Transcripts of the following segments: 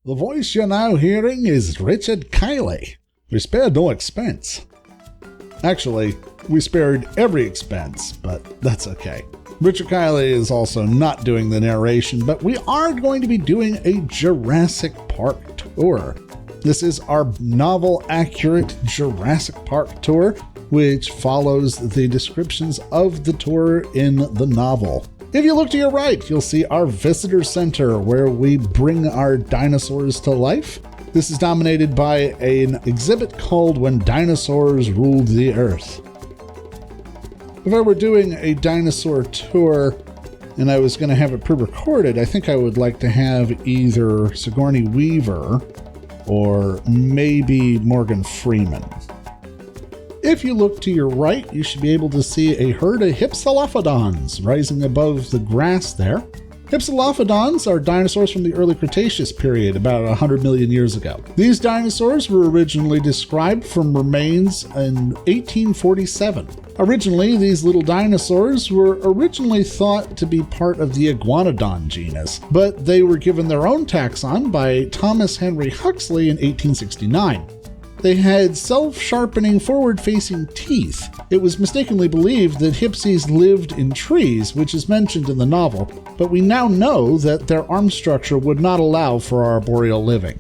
The voice you're now hearing is Richard Kiley. We spared no expense. Actually, we spared every expense, but that's okay. Richard Kiley is also not doing the narration, but we are going to be doing a Jurassic Park tour. This is our novel-accurate Jurassic Park tour, which follows the descriptions of the tour in the novel. If you look to your right, you'll see our visitor center where we bring our dinosaurs to life. This is dominated by an exhibit called When Dinosaurs Ruled the Earth. If I were doing a dinosaur tour and I was going to have it pre-recorded, I think I would like to have either Sigourney Weaver or maybe Morgan Freeman. If you look to your right, you should be able to see a herd of Hypsilophodons rising above the grass there. Hypsilophodons are dinosaurs from the early Cretaceous period, about 100 million years ago. These dinosaurs were originally described from remains in 1847. Originally, these little dinosaurs were originally thought to be part of the Iguanodon genus, but they were given their own taxon by Thomas Henry Huxley in 1869. They had self-sharpening forward-facing teeth. It was mistakenly believed that Hypsies lived in trees, which is mentioned in the novel, but we now know that their arm structure would not allow for arboreal living.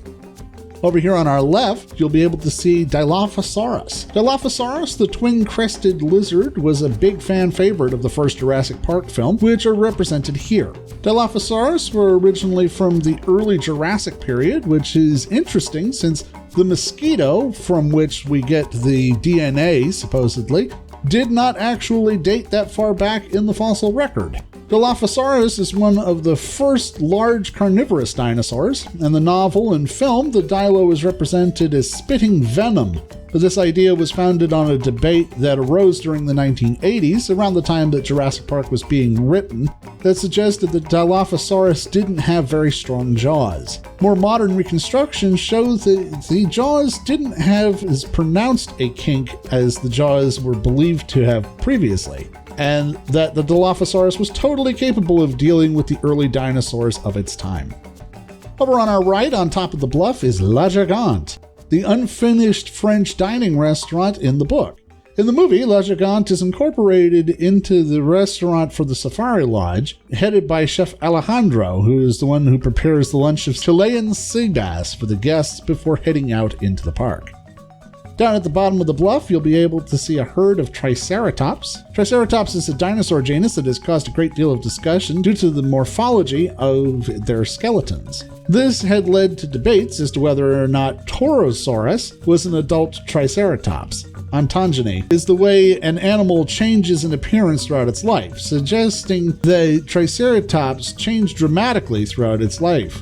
Over here on our left, you'll be able to see Dilophosaurus. Dilophosaurus, the twin-crested lizard, was a big fan favorite of the first Jurassic Park film, which are represented here. Dilophosaurus were originally from the early Jurassic period, which is interesting since the mosquito, from which we get the DNA, supposedly, did not actually date that far back in the fossil record. Dilophosaurus is one of the first large carnivorous dinosaurs. In the novel and film, the dilo is represented as spitting venom, but this idea was founded on a debate that arose during the 1980s, around the time that Jurassic Park was being written, that suggested that Dilophosaurus didn't have very strong jaws. More modern reconstructions show that the jaws didn't have as pronounced a kink as the jaws were believed to have previously, and that the Dilophosaurus was totally capable of dealing with the early dinosaurs of its time. Over on our right, on top of the bluff, is La Gigante, the unfinished French dining restaurant in the book. In the movie, La Gigante is incorporated into the restaurant for the Safari Lodge, headed by Chef Alejandro, who is the one who prepares the lunch of Chilean sea bass for the guests before heading out into the park. Down at the bottom of the bluff, you'll be able to see a herd of Triceratops. Triceratops is a dinosaur genus that has caused a great deal of discussion due to the morphology of their skeletons. This had led to debates as to whether or not Torosaurus was an adult Triceratops. Ontogeny is the way an animal changes in appearance throughout its life, suggesting that Triceratops changed dramatically throughout its life.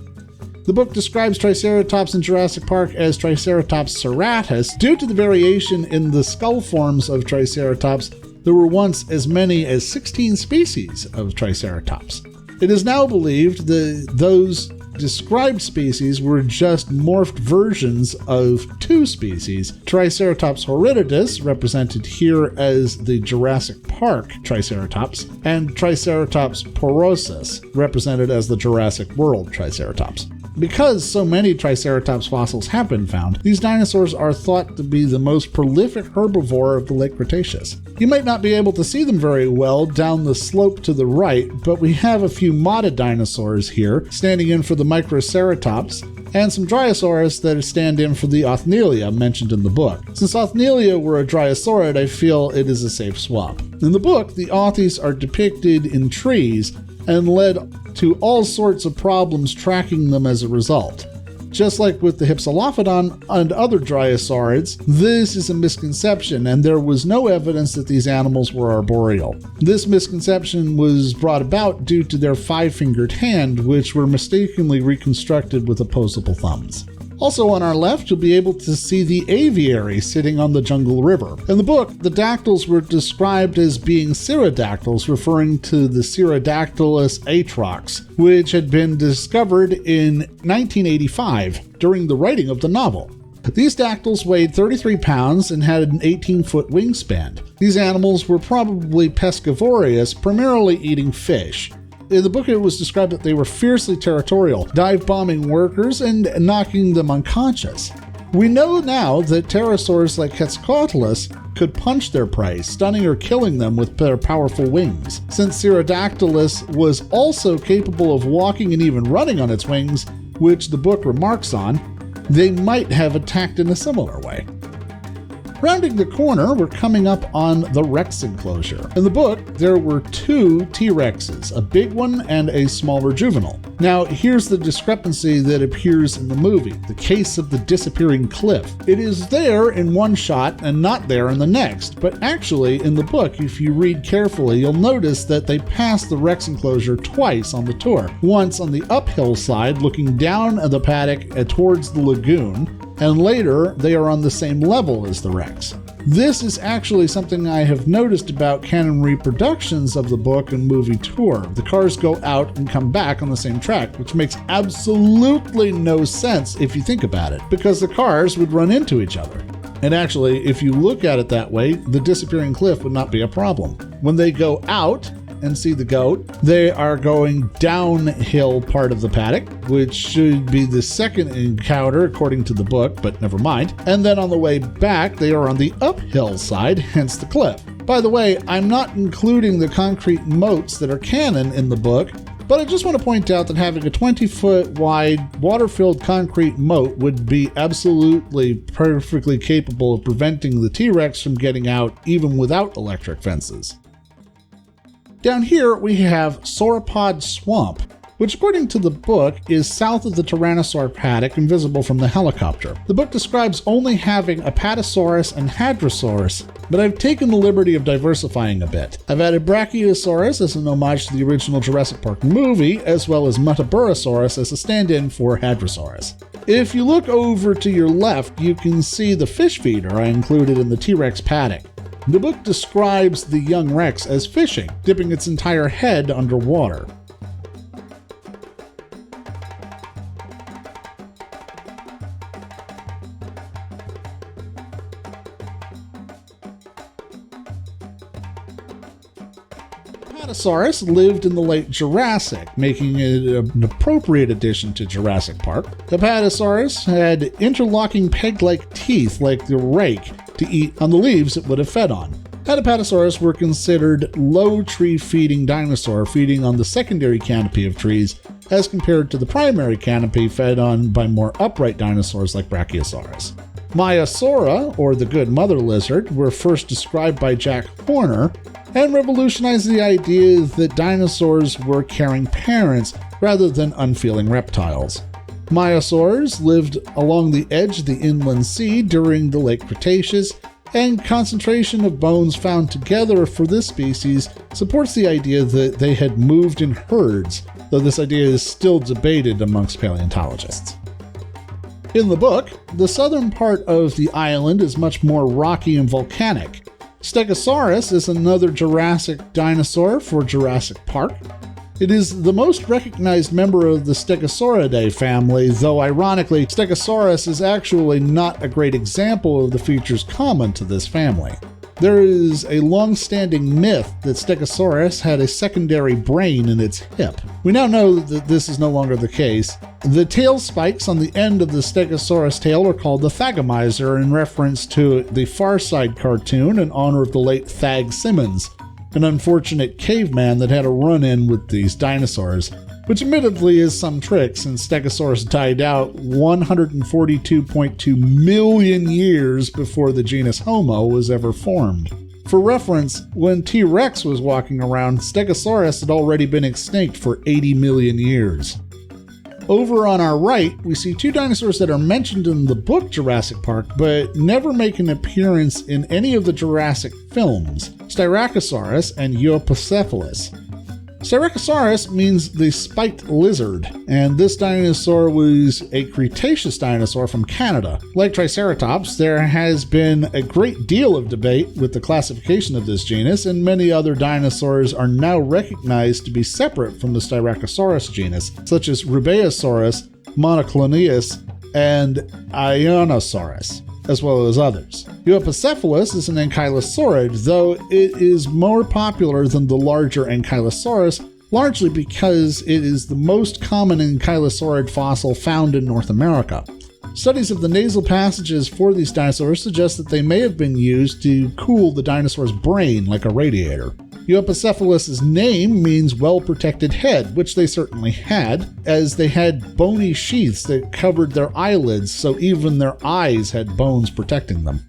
The book describes Triceratops in Jurassic Park as Triceratops serratus. Due to the variation in the skull forms of Triceratops, there were once as many as 16 species of Triceratops. It is now believed that those described species were just morphed versions of two species, Triceratops horridus, represented here as the Jurassic Park Triceratops, and Triceratops porosus, represented as the Jurassic World Triceratops. Because so many Triceratops fossils have been found, these dinosaurs are thought to be the most prolific herbivore of the late Cretaceous. You might not be able to see them very well down the slope to the right, but we have a few modded dinosaurs here, standing in for the Microceratops, and some Dryosaurus that stand in for the Othnielia mentioned in the book. Since Othnielia were a Dryosaurid, I feel it is a safe swap. In the book, the Othies are depicted in trees and led to all sorts of problems tracking them as a result. Just like with the Hypsilophodon and other Dryosaurids, this is a misconception, and there was no evidence that these animals were arboreal. This misconception was brought about due to their five-fingered hand, which were mistakenly reconstructed with opposable thumbs. Also on our left, you'll be able to see the aviary sitting on the Jungle River. In the book, the dactyls were described as being pterodactyls, referring to the Pterodactylus atrox, which had been discovered in 1985 during the writing of the novel. These dactyls weighed 33 pounds and had an 18-foot wingspan. These animals were probably pescivorous, primarily eating fish. In the book, it was described that they were fiercely territorial, dive-bombing workers and knocking them unconscious. We know now that pterosaurs like Quetzalcoatlus could punch their prey, stunning or killing them with their powerful wings. Since Pterodactylus was also capable of walking and even running on its wings, which the book remarks on, they might have attacked in a similar way. Rounding the corner, we're coming up on the Rex enclosure. In the book, there were 2 T-Rexes, a big one and a smaller juvenile. Now, here's the discrepancy that appears in the movie, the case of the disappearing cliff. It is there in one shot and not there in the next, but actually, in the book, if you read carefully, you'll notice that they pass the Rex enclosure twice on the tour. Once on the uphill side, looking down at the paddock towards the lagoon, and later they are on the same level as the Rex. This is actually something I have noticed about canon reproductions of the book and movie tour. The cars go out and come back on the same track, which makes absolutely no sense if you think about it, because the cars would run into each other. And actually, if you look at it that way, the disappearing cliff would not be a problem. When they go out and see the goat, they are going downhill part of the paddock, which should be the second encounter according to the book, but never mind. And then on the way back, they are on the uphill side, hence the cliff. By the way, I'm not including the concrete moats that are canon in the book, but I just want to point out that having a 20-foot wide water-filled concrete moat would be absolutely perfectly capable of preventing the T-Rex from getting out even without electric fences. Down here, we have Sauropod Swamp, which according to the book is south of the Tyrannosaur paddock and visible from the helicopter. The book describes only having Apatosaurus and Hadrosaurus, but I've taken the liberty of diversifying a bit. I've added Brachiosaurus as an homage to the original Jurassic Park movie, as well as Mutaburosaurus as a stand-in for Hadrosaurus. If you look over to your left, you can see the fish feeder I included in the T-Rex paddock. The book describes the young Rex as fishing, dipping its entire head underwater. Apatosaurus lived in the late Jurassic, making it an appropriate addition to Jurassic Park. Apatosaurus had interlocking peg-like teeth like the rake to eat on the leaves it would have fed on. Apatosaurus were considered low tree-feeding dinosaur, feeding on the secondary canopy of trees as compared to the primary canopy fed on by more upright dinosaurs like Brachiosaurus. Maiasaura, or the good mother lizard, were first described by Jack Horner and revolutionized the idea that dinosaurs were caring parents rather than unfeeling reptiles. Maiasaurs lived along the edge of the inland sea during the late Cretaceous, and concentration of bones found together for this species supports the idea that they had moved in herds, though this idea is still debated amongst paleontologists. In the book, the southern part of the island is much more rocky and volcanic. Stegosaurus is another Jurassic dinosaur for Jurassic Park. It is the most recognized member of the Stegosauridae family, though ironically, Stegosaurus is actually not a great example of the features common to this family. There is a long-standing myth that Stegosaurus had a secondary brain in its hip. We now know that this is no longer the case. The tail spikes on the end of the Stegosaurus tail are called the thagomizer in reference to the Far Side cartoon in honor of the late Thag Simmons, an unfortunate caveman that had a run-in with these dinosaurs, which admittedly is some trick since Stegosaurus died out 142.2 million years before the genus Homo was ever formed. For reference, when T-Rex was walking around, Stegosaurus had already been extinct for 80 million years. Over on our right, we see 2 dinosaurs that are mentioned in the book Jurassic Park, but never make an appearance in any of the Jurassic films, Tyracosaurus and Euphocephalus. Tyracosaurus means the spiked lizard, and this dinosaur was a Cretaceous dinosaur from Canada. Like Triceratops, there has been a great deal of debate with the classification of this genus, and many other dinosaurs are now recognized to be separate from the Styracosaurus genus, such as Rubeosaurus, Monoclonius, and Ionosaurus, as well as others. Euphocephalus is an ankylosaurid, though it is more popular than the larger Ankylosaurus largely because it is the most common ankylosaurid fossil found in North America. Studies of the nasal passages for these dinosaurs suggest that they may have been used to cool the dinosaur's brain like a radiator. Euphocephalus' name means well-protected head, which they certainly had, as they had bony sheaths that covered their eyelids, so even their eyes had bones protecting them.